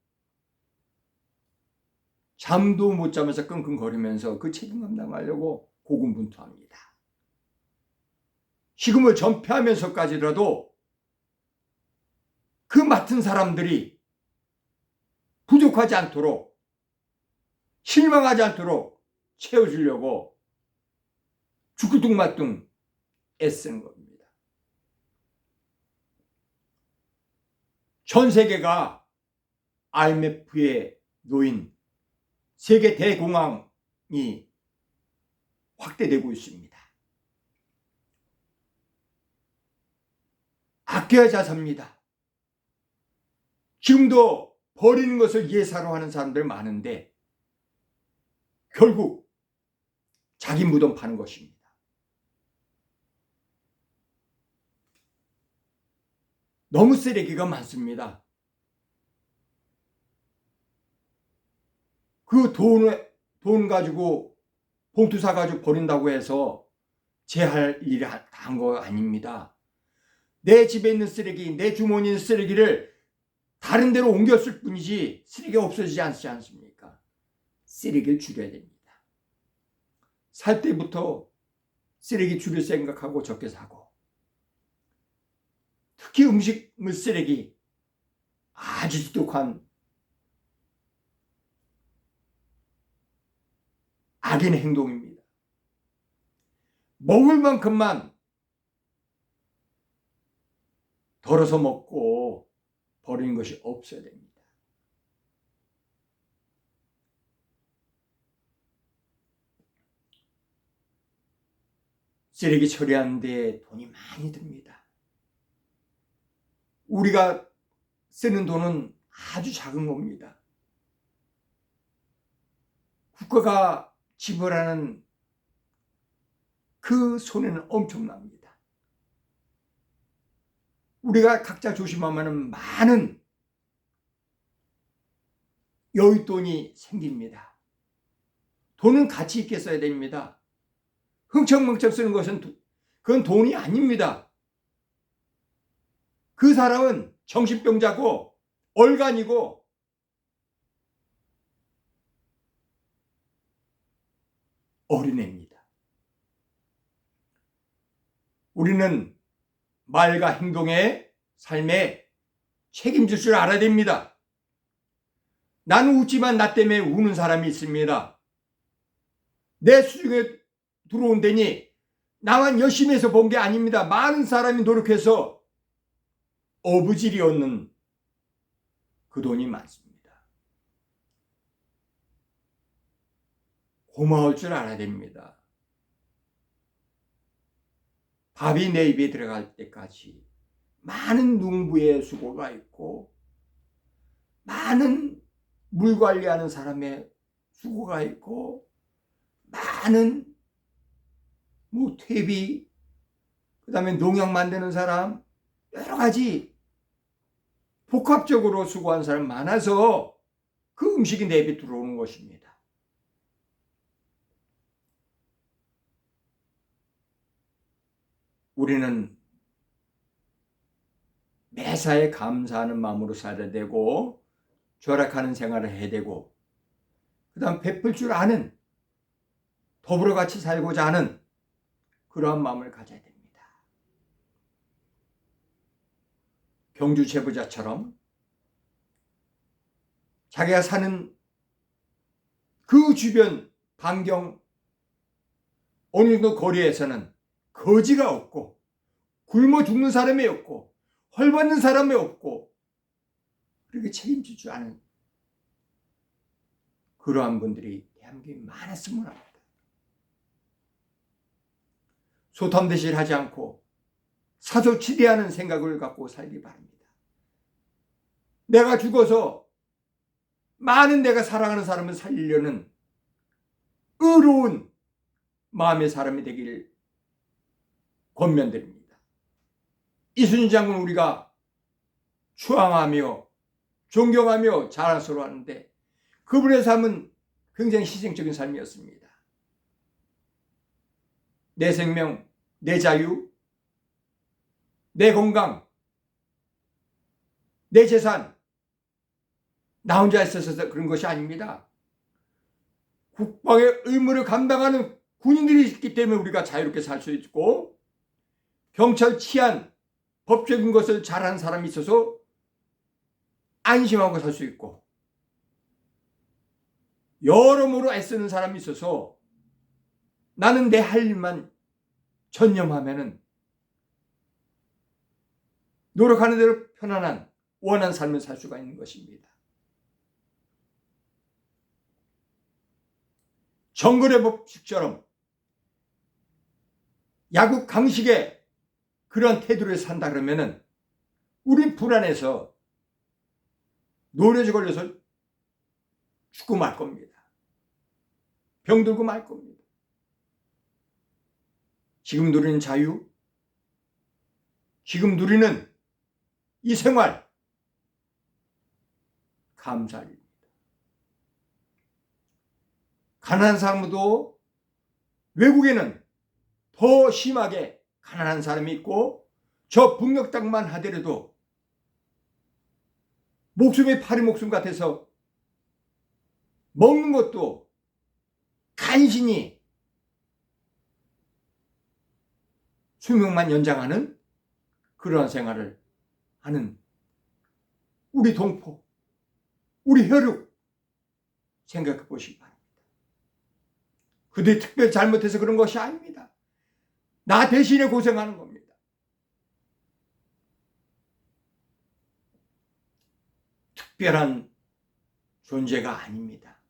잠도 못 자면서 끙끙거리면서 그 책임 감당하려고 고군분투합니다. 식음을 전폐하면서까지라도 그 맡은 사람들이 부족하지 않도록, 실망하지 않도록 채워주려고 죽을둥말둥 애쓰는 겁니다. 전 세계가 IMF에 놓인 세계 대공황이 확대되고 있습니다. 아껴야 잘 삽니다. 지금도 버리는 것을 예사로 하는 사람들 많은데 결국 자기 무덤 파는 것입니다. 너무 쓰레기가 많습니다. 그 돈 가지고 봉투 사가지고 버린다고 해서 제 할 일이 다 한 거 아닙니다. 내 집에 있는 쓰레기, 내 주머니에 있는 쓰레기를 다른 데로 옮겼을 뿐이지 쓰레기가 없어지지 않지 않습니까? 쓰레기를 줄여야 됩니다. 살 때부터 쓰레기 줄일 생각하고 적게 사고, 특히 음식물 쓰레기 아주 지독한 악인 행동입니다. 먹을 만큼만 덜어서 먹고 버리는 것이 없어야 됩니다. 쓰레기 처리하는 데 돈이 많이 듭니다. 우리가 쓰는 돈은 아주 작은 겁니다. 국가가 지불하는 그 손해는 엄청납니다. 우리가 각자 조심하면 많은 여윳돈이 생깁니다. 돈은 가치 있게 써야 됩니다. 흥청망청 쓰는 것은 그건 돈이 아닙니다. 그 사람은 정신병자고 얼간이고 어린애입니다. 우리는 말과 행동에 삶에 책임질 줄 알아야 됩니다. 나는 웃지만 나 때문에 우는 사람이 있습니다. 내 수중에 들어온 데니 나만 열심히 해서 본 게 아닙니다. 많은 사람이 노력해서 어부질이 얻는 그 돈이 많습니다. 고마울 줄 알아야 됩니다. 밥이 내 입에 들어갈 때까지 많은 농부의 수고가 있고 많은 물 관리하는 사람의 수고가 있고 많은 퇴비, 그 다음에 농약 만드는 사람, 여러 가지 복합적으로 수고한 사람 많아서 그 음식이 내 입에 들어오는 것입니다. 우리는 매사에 감사하는 마음으로 살아야 되고 절약하는 생활을 해야 되고 그 다음 베풀 줄 아는, 더불어 같이 살고자 하는 그러한 마음을 가져야 됩니다. 경주 제보자처럼 자기가 사는 그 주변 반경 어느 정도 거리에서는 거지가 없고 굶어 죽는 사람이 없고 헐벗는 사람이 없고 그렇게 책임질 줄 아는 그러한 분들이 대한민국에 많았으면 합니다. 소탐대실 하지 않고 사조치대하는 생각을 갖고 살기 바랍니다. 내가 죽어서 많은 내가 사랑하는 사람을 살리려는 의로운 마음의 사람이 되기를 권면드립니다. 이순신 장군 우리가 추앙하며 존경하며 자랑스러워하는데 그분의 삶은 굉장히 희생적인 삶이었습니다. 내 생명, 내 자유, 내 건강, 내 재산, 나 혼자 있어서 그런 것이 아닙니다. 국방의 의무를 감당하는 군인들이 있기 때문에 우리가 자유롭게 살 수 있고 경찰, 치안, 법적인 것을 잘하는 사람이 있어서 안심하고 살 수 있고 여러모로 애쓰는 사람이 있어서 나는 내 할 일만 전념하면은 노력하는 대로 편안한 원한 삶을 살 수가 있는 것입니다. 정글의 법칙처럼 야국 강식의 그런 태도를 산다 그러면은 우리 불안해서 노려져 걸려서 죽고 말 겁니다. 병들고 말 겁니다. 지금 누리는 자유, 지금 누리는 이 생활 감사합니다. 가난한 사람도 외국에는 더 심하게 가난한 사람이 있고 저 북녘 땅만 하더라도 목숨이 파리 목숨 같아서 먹는 것도 간신히 수명만 연장하는 그러한 생활을 하는 우리 동포, 우리 혈육 생각해 보시기 바랍니다. 그들이 특별히 잘못해서 그런 것이 아닙니다. 나 대신에 고생하는 겁니다. 특별한 존재가 아닙니다.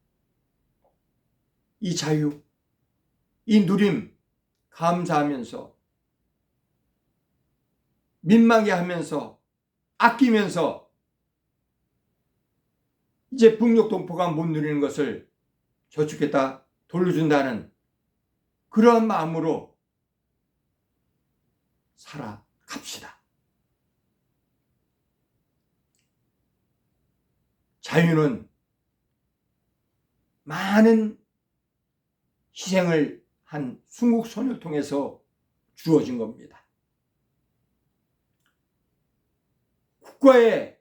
이 자유, 이 누림 감사하면서 민망해 하면서 아끼면서 이제 북녘 동포가 못 누리는 것을 저축했다 돌려준다는 그러한 마음으로 살아갑시다. 자유는 많은 희생을 한 순국선을 통해서 주어진 겁니다. 국가의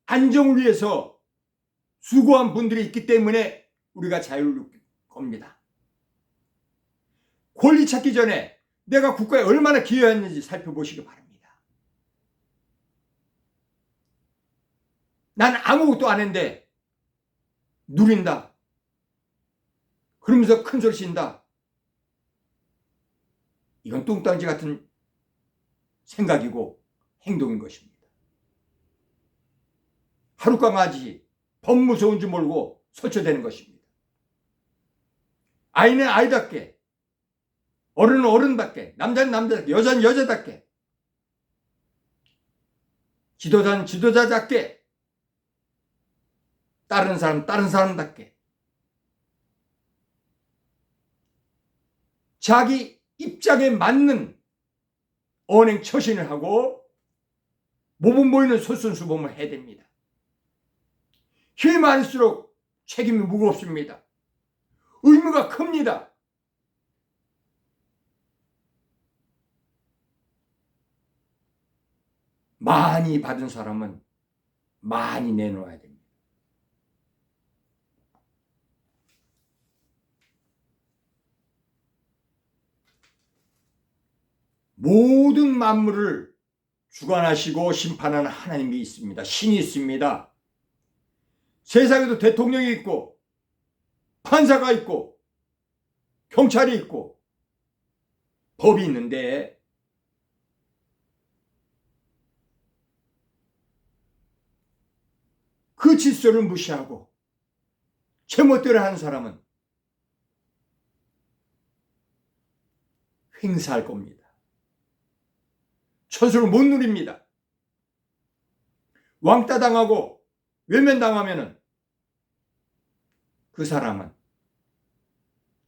안정을 위해서 수고한 분들이 있기 때문에 우리가 자유를 누릴 겁니다. 권리 찾기 전에 내가 국가에 얼마나 기여했는지 살펴보시기 바랍니다. 난 아무것도 안 했는데 누린다. 그러면서 큰 소리 친다. 이건 뚱딴지 같은 생각이고 행동인 것입니다. 하룻강아지 범 무서운 줄 모르고 설쳐대는 것입니다. 아이는 아이답게, 어른은 어른답게, 남자는 남자답게, 여자는 여자답게, 지도자는 지도자답게, 다른 사람 다른 사람답게 자기 입장에 맞는 언행 처신을 하고 모범 보이는 솔선수범을 해야 됩니다. 힘이 많을수록 책임이 무겁습니다. 의무가 큽니다. 많이 받은 사람은 많이 내놓아야 됩니다. 모든 만물을 주관하시고 심판하는 하나님이 있습니다. 신이 있습니다. 세상에도 대통령이 있고 판사가 있고 경찰이 있고 법이 있는데 그 질서를 무시하고 제멋대로 하는 사람은 횡사할 겁니다. 천수를 못 누립니다. 왕따 당하고 외면당하면은 그 사람은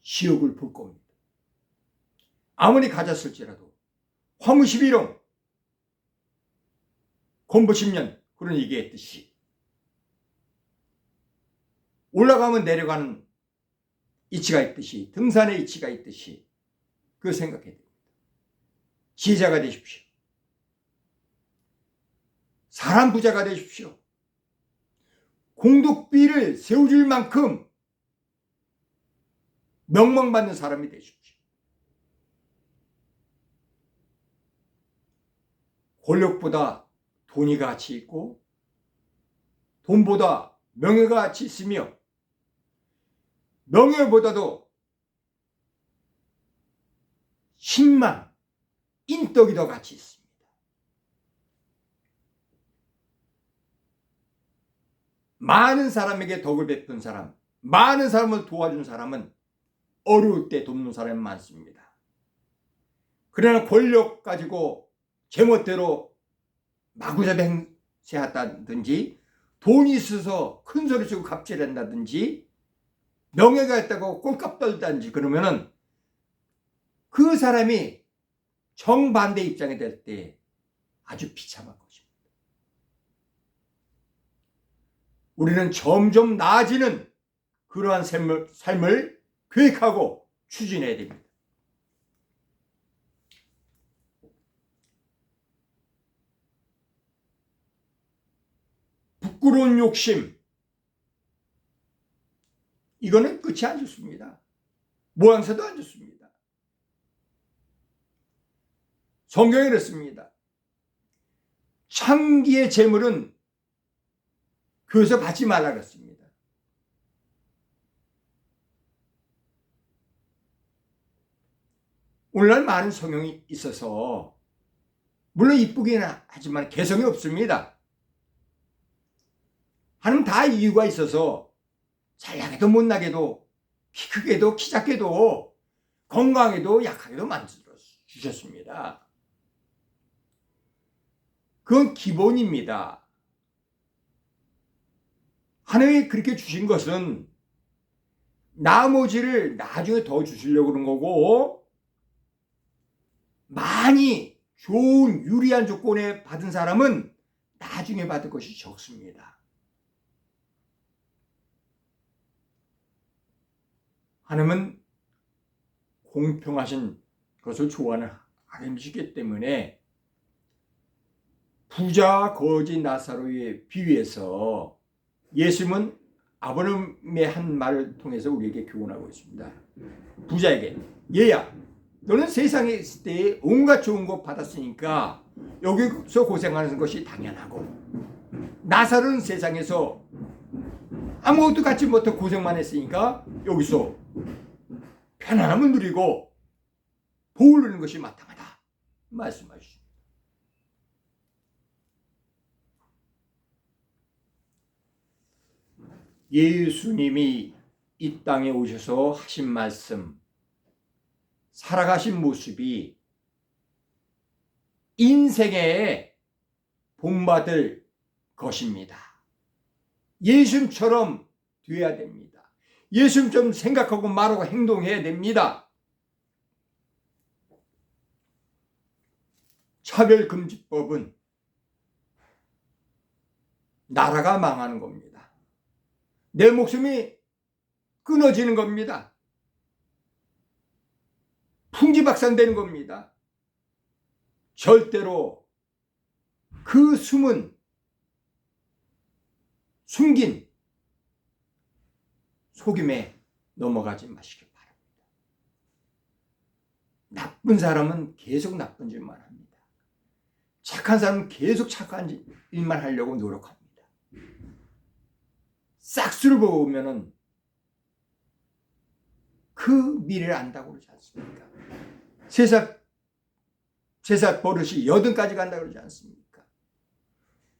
지옥을 볼 겁니다. 아무리 가졌을지라도 화무 11용 건부 10년 그런 얘기했듯이 올라가면 내려가는 이치가 있듯이 등산의 이치가 있듯이 그걸 생각해야 됩니다. 지혜자가 되십시오. 사람 부자가 되십시오. 공덕비를 세워줄 만큼 명망받는 사람이 되십시오. 권력보다 돈이 가치 있고 돈보다 명예가 가치 있으며 명예보다도 신만, 인덕이 더 가치 있습니다. 많은 사람에게 덕을 베푼 사람, 많은 사람을 도와준 사람은 어려울 때 돕는 사람이 많습니다. 그러나 권력 가지고 제멋대로 마구잡이 행세한다든지 돈이 있어서 큰 소리 치고 갑질한다든지 명예가 있다고 꼴값 떨다든지 그러면은 그 사람이 정반대 입장이 될 때 아주 비참한 것입니다. 우리는 점점 나아지는 그러한 삶을 계획하고 추진해야 됩니다. 부끄러운 욕심, 이거는 끝이 안 좋습니다. 모양새도 안 좋습니다. 성경에 그렇습니다. 창기의 재물은 교회에서 받지 말라 그랬습니다. 오늘날 많은 성경이 있어서 물론 이쁘긴 하지만 개성이 없습니다. 하나님 다 이유가 있어서 잘나게도 못나게도 키 크게도 키 작게도 건강하게도 약하게도 만들어 주셨습니다. 그건 기본입니다. 하나님이 그렇게 주신 것은 나머지를 나중에 더 주시려고 그런 거고 많이 좋은 유리한 조건에 받은 사람은 나중에 받을 것이 적습니다. 하나님은 공평하신 것을 좋아하는 하나님이시기 때문에 부자 거지 나사로의 비유에서 예수님은 아브라함의 한 말을 통해서 우리에게 교훈하고 있습니다. 부자에게 얘야 너는 세상에 있을 때 온갖 좋은 거 받았으니까 여기서 고생하는 것이 당연하고 나사로는 세상에서 아무것도 갖지 못하고 고생만 했으니까 여기서 편안함을 누리고 복을 누리는 것이 마땅하다 말씀하십니다. 예수님이 이 땅에 오셔서 하신 말씀, 살아가신 모습이 인생에 본받을 것입니다. 예수님처럼 되어야 됩니다. 예수님처럼 생각하고 말하고 행동해야 됩니다. 차별금지법은 나라가 망하는 겁니다. 내 목숨이 끊어지는 겁니다. 풍지박산되는 겁니다. 절대로 그 숨긴 속임에 넘어가지 마시길 바랍니다. 나쁜 사람은 계속 나쁜 짓만 합니다. 착한 사람은 계속 착한 일만 하려고 노력합니다. 싹수를 보면은 그 미래를 안다고 그러지 않습니까? 세 버릇이 80까지 간다고 그러지 않습니까?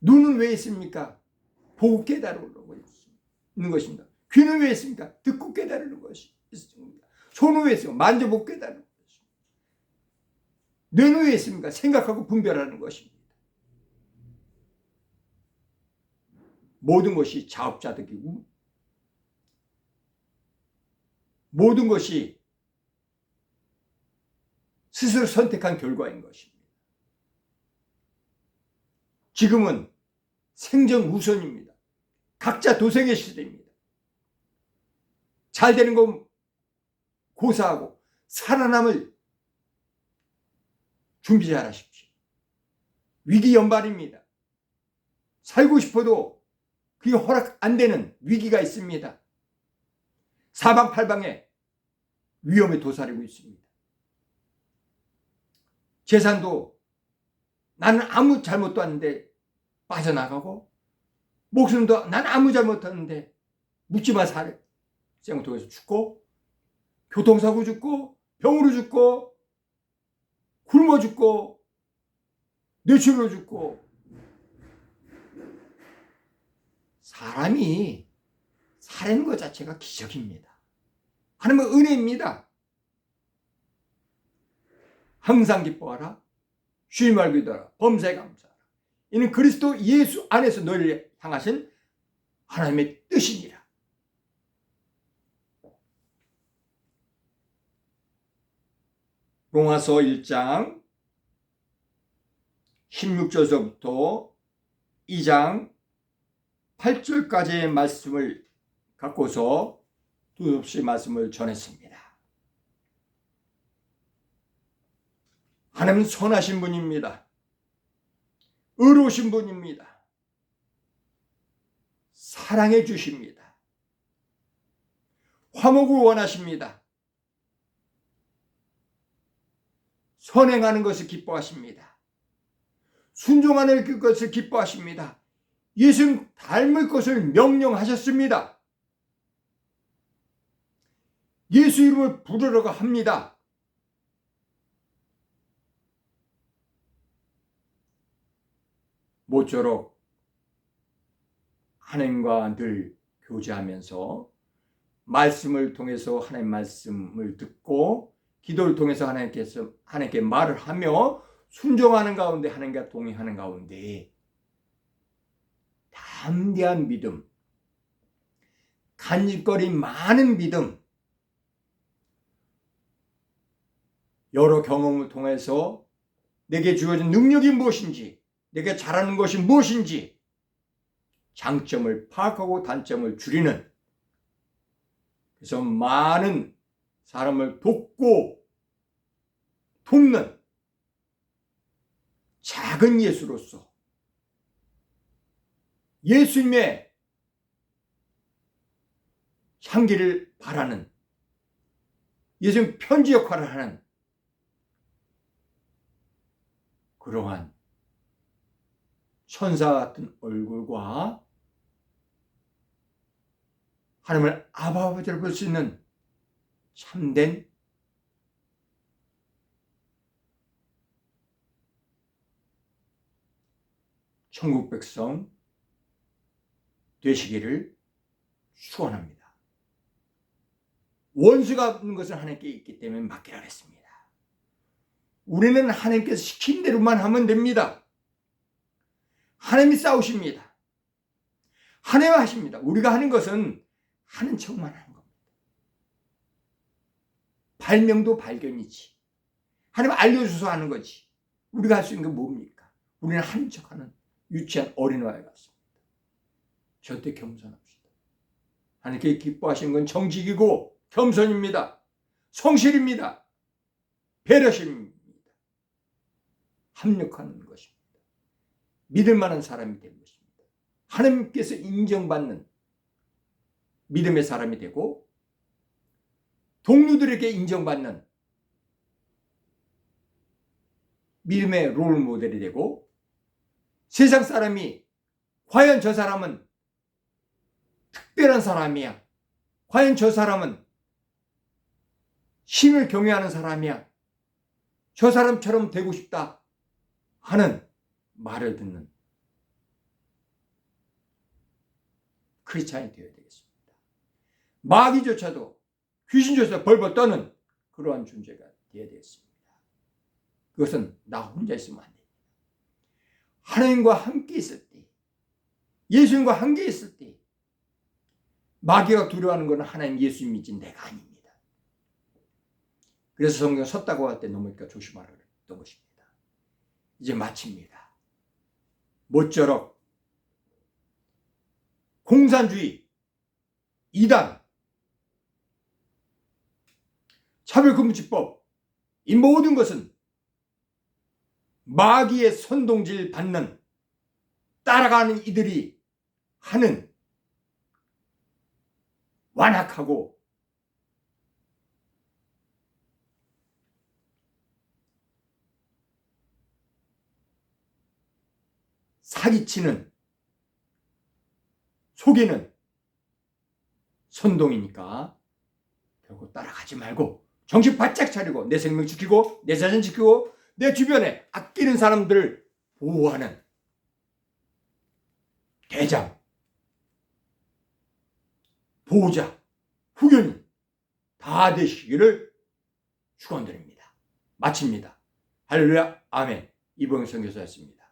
눈은 왜 있습니까? 보고 깨달으려고 있는 것입니다. 귀는 왜 있습니까? 듣고 깨달으는 것이 있습니다. 손은 왜 있습니까? 만져보고 깨달으는 것입니다. 뇌는 왜 있습니까? 생각하고 분별하는 것입니다. 모든 것이 자업자득이고 모든 것이 스스로 선택한 결과인 것입니다. 지금은 생존 우선입니다. 각자 도생의 시대입니다. 잘 되는 건 고사하고 살아남을 준비 잘 하십시오. 위기 연발입니다. 살고 싶어도 그게 허락 안 되는 위기가 있습니다. 사방팔방에 위험에 도사리고 있습니다. 재산도 나는 아무 잘못도 없는데 빠져나가고, 목숨도 나는 아무 잘못도 없는데 묻지마 살해 생통에서 죽고, 교통사고 죽고, 병으로 죽고, 굶어 죽고, 뇌출로 죽고. 사람이 살아있는 것 자체가 기적입니다. 하나님의 은혜입니다. 항상 기뻐하라. 쉬지 말고 기도하라. 범사에 감사하라. 이는 그리스도 예수 안에서 너희를 향하신 하나님의 뜻이니라. 로마서 1장 16절서부터 2장 8절까지의 말씀을 갖고서 두없이 말씀을 전했습니다. 하나님은 선하신 분입니다. 의로우신 분입니다. 사랑해 주십니다. 화목을 원하십니다. 선행하는 것을 기뻐하십니다. 순종하는 것을 기뻐하십니다. 예수님 닮을 것을 명령하셨습니다. 예수 이름을 부르라고 합니다. 모쪼록 하나님과 늘 교제하면서 말씀을 통해서 하나님 말씀을 듣고 기도를 통해서 하나님께 말을 하며 순종하는 가운데 하나님과 동행하는 가운데 담대한 믿음, 간직거리 많은 믿음, 여러 경험을 통해서 내게 주어진 능력이 무엇인지, 내게 잘하는 것이 무엇인지 장점을 파악하고 단점을 줄이는, 그래서 많은 사람을 돕고 돕는 작은 예수로서 예수님의 향기를 바라는, 예수님 편지 역할을 하는 그러한 천사 같은 얼굴과 하나님을 아버지를 볼 수 있는 참된 천국 백성 되시기를 축원합니다. 원수가 없는 것은 하나님께 있기 때문에 맡기라 했습니다. 우리는 하나님께서 시킨 대로만 하면 됩니다. 하나님이 싸우십니다. 하나님 하십니다. 우리가 하는 것은 하는 척만 하는 겁니다. 발명도 발견이지. 하나님 알려줘서 하는 거지. 우리가 할 수 있는 게 뭡니까? 우리는 하는 척하는 유치한 어린아이 같습니다. 절대 겸손합시다. 하나님께 기뻐하시는 건 정직이고 겸손입니다. 성실입니다. 배려심입니다. 합력하는 것입니다. 믿을 만한 사람이 되는 것입니다. 하나님께서 인정받는 믿음의 사람이 되고 동료들에게 인정받는 믿음의 롤 모델이 되고 세상 사람이 과연 저 사람은 특별한 사람이야. 과연 저 사람은 신을 경외하는 사람이야. 저 사람처럼 되고 싶다 하는 말을 듣는 크리스찬이 되어야 되겠습니다. 마귀조차도 귀신조차 벌벌 떠는 그러한 존재가 되어야 되겠습니다. 그것은 나 혼자 있으면 안 됩니다. 하나님과 함께 있을 때, 예수님과 함께 있을 때 마귀가 두려워하는 것은 하나님 예수님이지 내가 아닙니다. 그래서 성경 섰다고 할 때 넘으니까 조심하라 그랬던 것입니다. 이제 마칩니다. 모쪼록 공산주의, 이단, 차별금지법 이 모든 것은 마귀의 선동질 받는 따라가는 이들이 하는 완악하고 사기치는 속이는 선동이니까 결국 따라가지 말고 정신 바짝 차리고 내 생명 지키고 내 자신 지키고 내 주변에 아끼는 사람들을 보호하는 대장, 보호자, 후견인 다 되시기를 축원드립니다. 마칩니다. 할렐루야, 아멘. 이봉영 선교사였습니다.